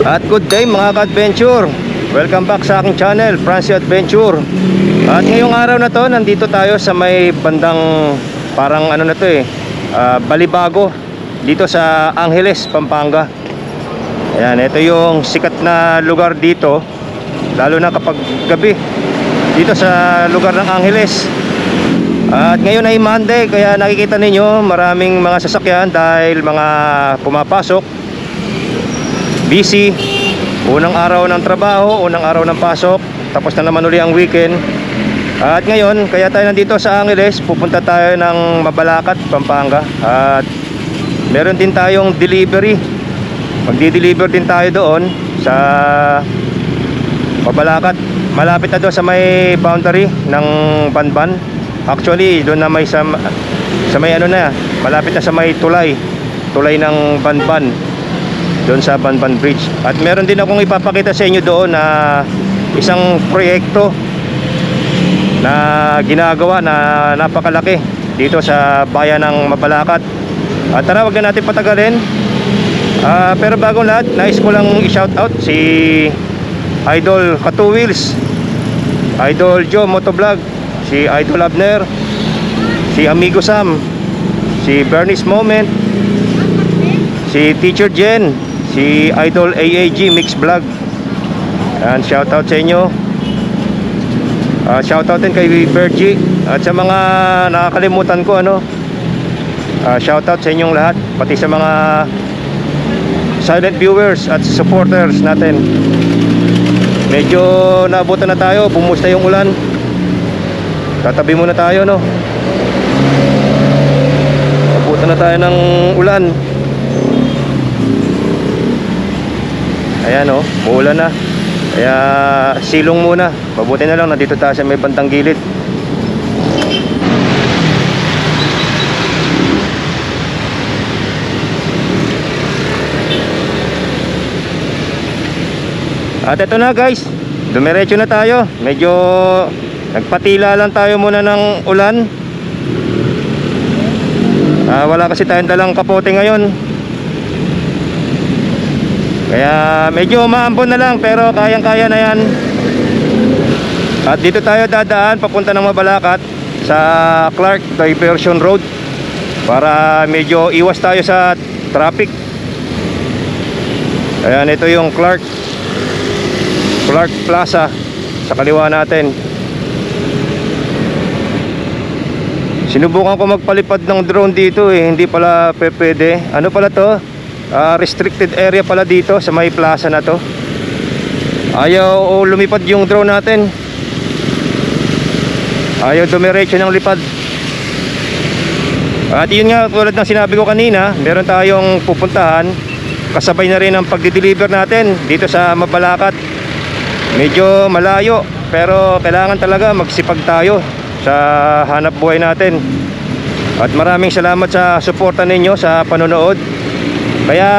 At good day mga ka-adventure. Welcome back sa aking channel, Francie Adventure. At ngayong araw na to, nandito tayo sa may bandang parang ano na to Balibago, dito sa Angeles, Pampanga. Ayan, ito yung sikat na lugar dito, lalo na kapag gabi, dito sa lugar ng Angeles. At ngayon ay Monday, kaya nakikita ninyo maraming mga sasakyan dahil mga pumapasok. Busy, unang araw ng trabaho, unang araw ng pasok, tapos na naman uli ang weekend. At ngayon, kaya tayo nandito sa Angeles, pupunta tayo ng Mabalacat, Pampanga. At meron din tayong delivery. Magdi-deliver din tayo doon sa Mabalacat. Malapit na doon sa may boundary ng Banban. Actually, doon na may sa may ano na, malapit na sa may tulay ng Banban, doon sa Banban Bridge. At meron din akong ipapakita sa inyo doon na isang proyekto na ginagawa na napakalaki dito sa bayan ng Mabalacat. At tara, wag na natin patagalin. Pero bago lahat, nais ko lang i-shoutout si Idol Ka2 Wheels, Idol Joe Motovlog, si Idol Abner, si Amigo Sam, si Bernice Moment, si Teacher Jen, si Idol AAG Mix Vlog. And shoutout sa inyo. Shoutout din kay Bergie. At sa mga nakakalimutan ko, shoutout sa inyong lahat, pati sa mga silent viewers at supporters natin. Medyo naabutan na tayo, bumusta yung ulan. Tatabi muna tayo, abutan na tayo ng ulan. Ayan, uulan na. Kaya silong muna. Mabuti na lang nandito tayo sa may bandang gilid. At ito na guys, dumiretso na tayo. Medyo nagpatila lang tayo muna ng ulan. Wala kasi tayong dalang kapote ngayon, kaya medyo maambon na lang, pero kayang-kaya na yan. At dito tayo dadaan papunta ng Mabalacat sa Clark Diversion Road, para medyo iwas tayo sa traffic. Ayan, ito yung Clark Plaza sa kaliwa natin. Sinubukan ko magpalipad ng drone dito, hindi pala pwede. Ano pala to? Restricted area pala dito sa may plaza na to. Ayaw lumipad yung drone natin. Ayaw dumiretso ng lipad. At yun nga, tulad ng sinabi ko kanina, meron tayong pupuntahan. Kasabay na rin ang pagdi-deliver natin dito sa Mabalacat. Medyo malayo, pero kailangan talaga magsipag tayo sa hanap buhay natin. At maraming salamat sa suporta ninyo sa panonood. Kaya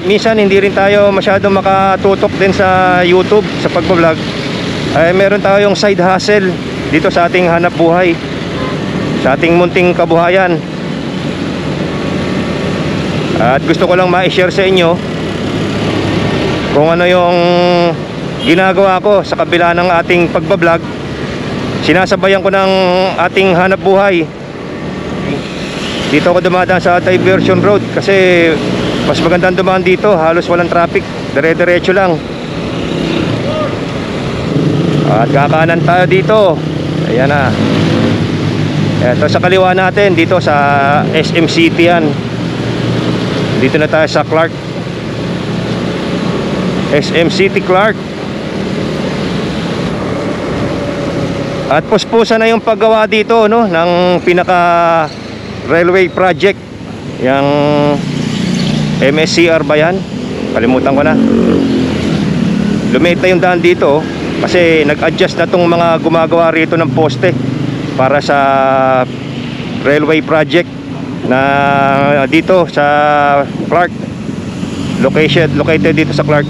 minsan hindi rin tayo masyado makatutok din sa YouTube, sa pagbablog. Meron tayong side hustle dito sa ating hanap buhay, sa ating munting kabuhayan. At gusto ko lang ma-share sa inyo kung ano yung ginagawa ko sa kabila ng ating pagbablog. Sinasabayan ko ng ating hanap buhay. Dito ako dumadaan sa Diversion Road kasi mas magandang dumaan dito, halos walang traffic, dire-diretso lang. At kakanan tayo dito. Ayan na. Ito sa kaliwa natin, dito sa SM City yan. Dito na tayo sa Clark, SM City Clark. At puspusan na yung paggawa dito, ng pinaka railway project, yung MSCR ba yan? Kalimutan ko na. Lumiit na yung daan dito kasi nag-adjust na tong mga gumagawa rito ng poste para sa railway project na dito sa Clark. Located dito sa Clark.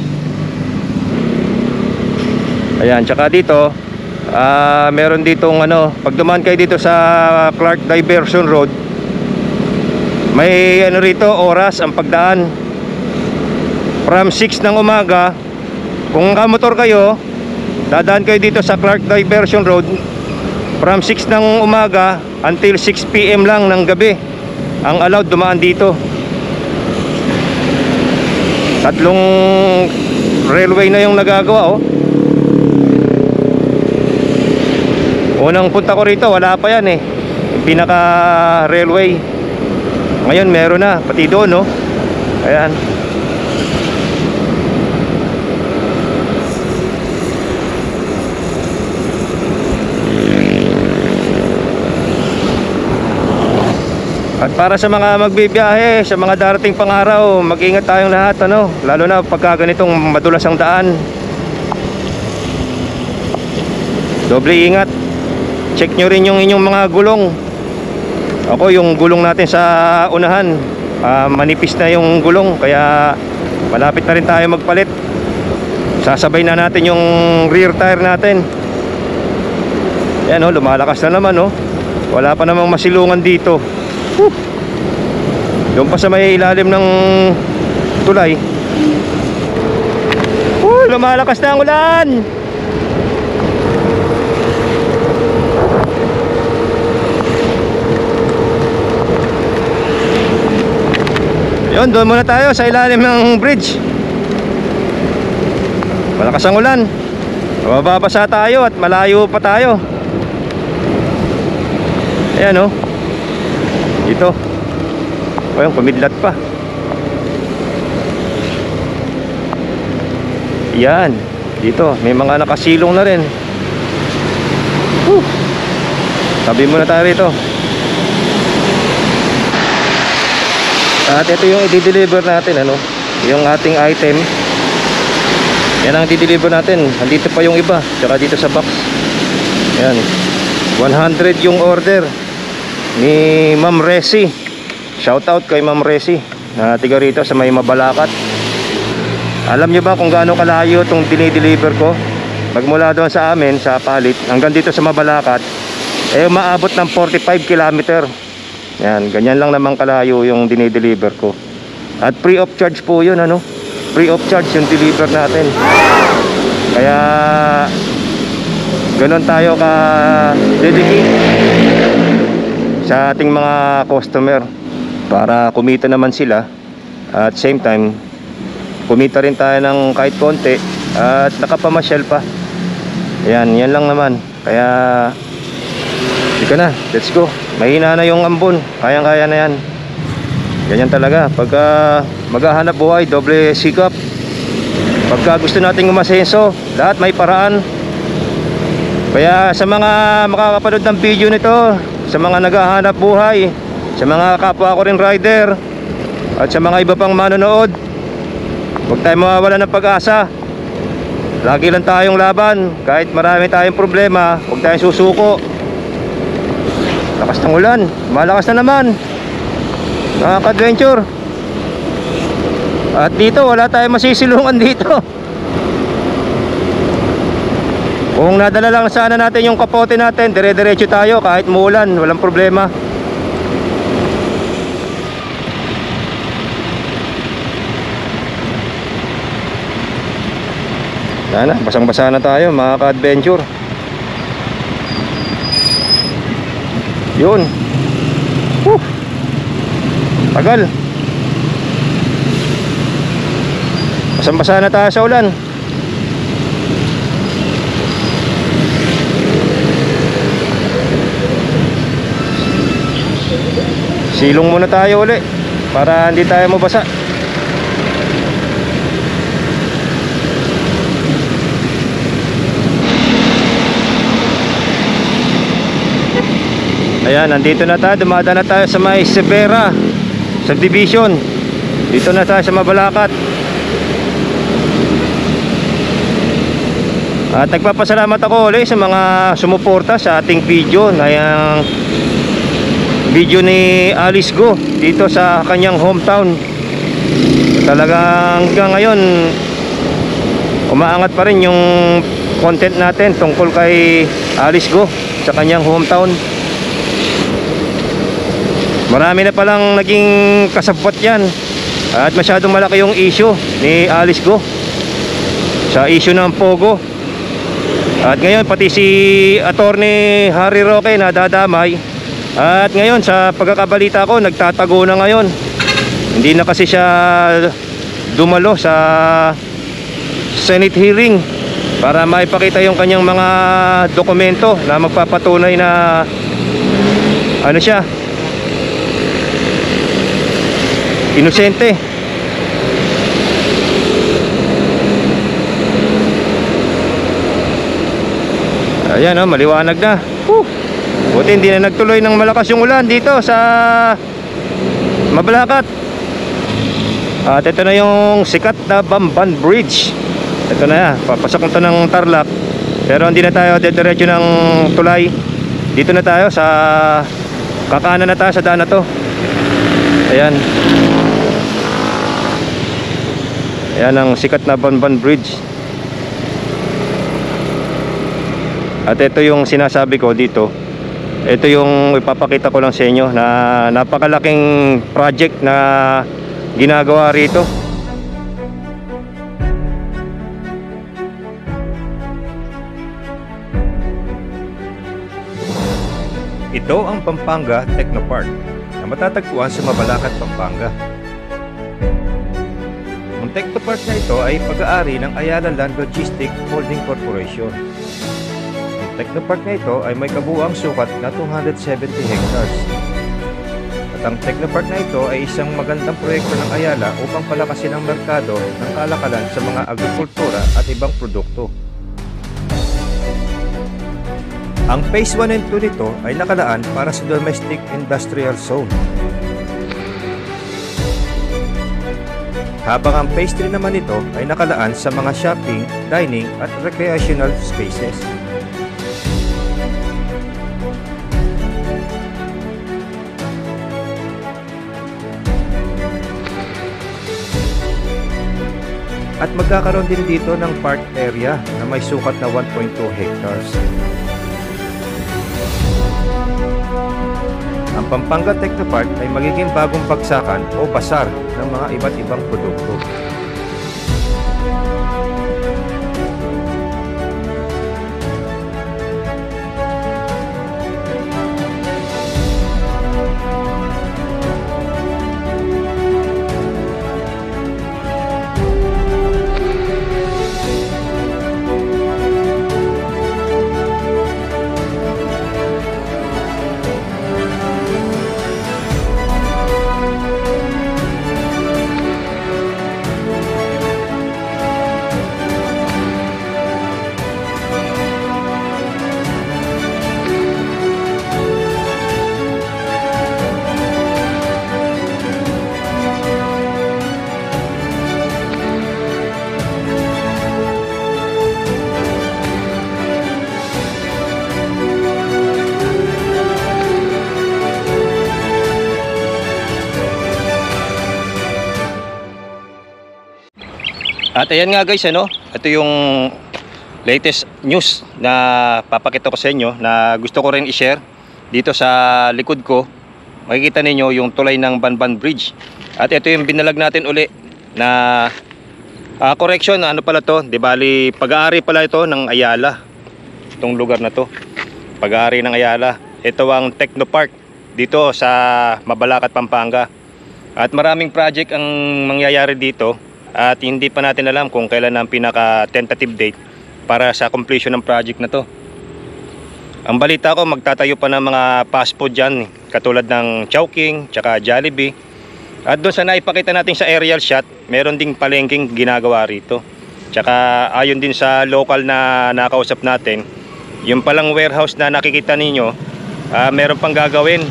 Ayan, tsaka dito meron ditong pag dumaan kayo dito sa Clark Diversion Road, may rito oras ang pagdaan. From 6 ng umaga Kung kamotor kayo, dadaan kayo dito sa Clark Diversion Road from 6 ng umaga until 6 PM lang ng gabi ang allowed dumaan dito. Tatlong railway na yung nagagawa, oh. Unang punta ko rito, wala pa yan eh, pinaka railway. Ngayon meron na, pati doon, no? Ayan. At para sa mga magbibiyahe, sa mga darating pang araw, mag-ingat tayong lahat, ano? Lalo na pagka ganitong madulas ang daan. Doble ingat. Check nyo rin yung inyong mga gulong. Ako, yung gulong natin sa unahan, manipis na yung gulong, kaya malapit na rin tayo magpalit. Sasabay na natin yung rear tire natin. Yan, oh, lumalakas na naman, oh. Wala pa namang masilungan dito. Doon pa sa may ilalim ng tulay. Lumalakas na ang ulan. Yun, doon muna tayo sa ilalim ng bridge. Malakas ang ulan. Mababasa tayo at malayo pa tayo. Ayan, oh. Dito. Ayun, pumidlat pa. Yan. Dito, may mga nakasilong na rin. Tabi muna tayo rito. At ito yung i-deliver natin, ano, yung ating item. Yan ang i-deliver natin. Andito pa yung iba, tsaka dito sa box. Yan, 100 yung order ni Ma'am Resi. Shout out kay Ma'am Resi na tiga rito sa may Mabalacat. Alam nyo ba kung gaano kalayo itong dinideliver ko? Magmula doon sa amin, sa Palit, hanggang dito sa Mabalacat, eh maabot ng 45 kilometer. Yan, ganyan lang naman kalayo yung dinideliver ko. At free of charge po yun, ano? Free of charge yung deliver natin. Kaya ganon tayo ka-dedicate sa ating mga customer para kumita naman sila. At same time, kumita rin tayo ng kahit konti at nakapamasyal pa. Yan, yan lang naman. Kaya di ka na, let's go. Mahina na yung ambon, kayang-kaya na yan. Ganyan talaga pagka maghahanap buhay, doble sikap. Pagka gusto nating umasenso, lahat may paraan. Kaya sa mga makakapanood ng video nito, sa mga naghahanap buhay, sa mga kapwa ko rin rider, at sa mga iba pang manonood, huwag tayong mawawala ng pag-asa. Lagi lang tayong laban. Kahit marami tayong problema, huwag tayong susuko. Lakas ng ulan, malakas na naman, mga ka-adventure. At dito, wala tayong masisilungan dito. Kung nadala lang sana natin yung kapote natin, dire-diretso tayo kahit muulan, walang problema. Sana, basang-basa na tayo mga ka-adventure. Yun. Tagal. Basang-basa na tayo sa ulan. Silong muna tayo uli para hindi tayo mabasa. Ayan, nandito na tayo. Dumadaan na tayo sa may Severa Subdivision. Dito na tayo sa Mabalacat. At nagpapasalamat ako ulit sa mga sumuporta sa ating video na yung video ni Alice Go dito sa kanyang hometown. Talagang hanggang ngayon umaangat pa rin yung content natin tungkol kay Alice Go sa kanyang hometown. Marami na palang naging kasabwat yan at masyadong malaki yung issue ni Alice Go. sa issue ng Pogo. At ngayon pati si Attorney Harry Roque nadadamay. At ngayon sa pagkakabalita ko, nagtatago na ngayon. Hindi na kasi siya dumalo sa Senate hearing para maipakita yung kanyang mga dokumento na magpapatunay na ano siya, inosente. Ayan, oh, maliwanag na. Buti hindi na nagtuloy ng malakas yung ulan dito sa Mabalacat. At ito na yung sikat na Bamban Bridge. Ito na, papasok na ito ng Tarlac. Pero hindi na tayo diretso ng tulay. Dito na tayo sa kakanan na tayo sa daan na to. Ayan. Ayan ang sikat na Bamban Bridge. At ito yung sinasabi ko dito. Ito yung ipapakita ko lang sa inyo na napakalaking project na ginagawa rito. Ito ang Pampanga Technopark na matatagpuan sa Mabalacat, Pampanga. Ang Technopark na ito ay pag-aari ng Ayala Land Logistics Holding Corporation. Technopark na ito ay may kabuuang sukat na 270 hectares. At ang Technopark na ito ay isang magandang proyekto ng Ayala upang palakasin ang merkado ng kalakalan sa mga agrikultura at ibang produkto. Ang Phase 1 and 2 nito ay nakalaan para sa Domestic Industrial Zone. Habang ang Phase 3 naman nito ay nakalaan sa mga shopping, dining at recreational spaces. At magkakaroon din dito ng park area na may sukat na 1.2 hectares. Ang Pampanga Technopark ay magiging bagong bagsakan o basar ng mga iba't ibang produkto. At ayan nga guys, ano, ito yung latest news na papakita ko sa inyo na gusto ko rin i-share. Dito sa likod ko, makikita ninyo yung tulay ng Bamban Bridge. At ito yung binalag natin uli na correction, ano pala to, di bali pag-aari pala ito ng Ayala. Itong lugar na to, pag-aari ng Ayala. Ito ang Technopark dito sa Mabalacat, Pampanga. At maraming project ang mangyayari dito. At hindi pa natin alam kung kailan ang pinaka-tentative date para sa completion ng project na to. Ang balita ko, magtatayo pa ng mga fast food dyan, katulad ng Chowking, tsaka Jollibee. At doon sa naipakita natin sa aerial shot, meron ding palengking ginagawa rito. Tsaka ayon din sa local na nakausap natin, yung palang warehouse na nakikita ninyo, meron pang gagawin.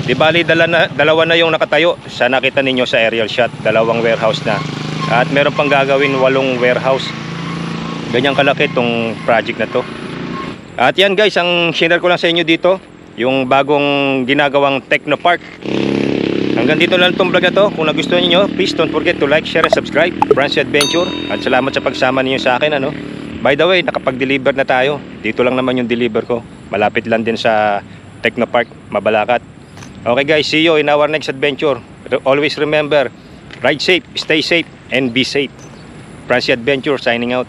Di bali, dalawa na yung nakatayo sa nakita ninyo sa aerial shot, dalawang warehouse na. At meron pang gagawin 8 warehouse. Ganyang kalaki itong project na to. At yan guys, ang share ko lang sa inyo dito, yung bagong ginagawang Technopark. Hanggang dito lang itong vlog na to. Kung nagustuhan niyo, please don't forget to like, share, and subscribe. Francie Adventure. At salamat sa pagsama niyo sa akin, ano. By the way, nakapag-deliver na tayo. Dito lang naman yung deliver ko. Malapit lang din sa Technopark, Mabalacat. Okay guys, see you in our next adventure. Always remember, ride safe, stay safe, and be safe. Francie Adventure signing out.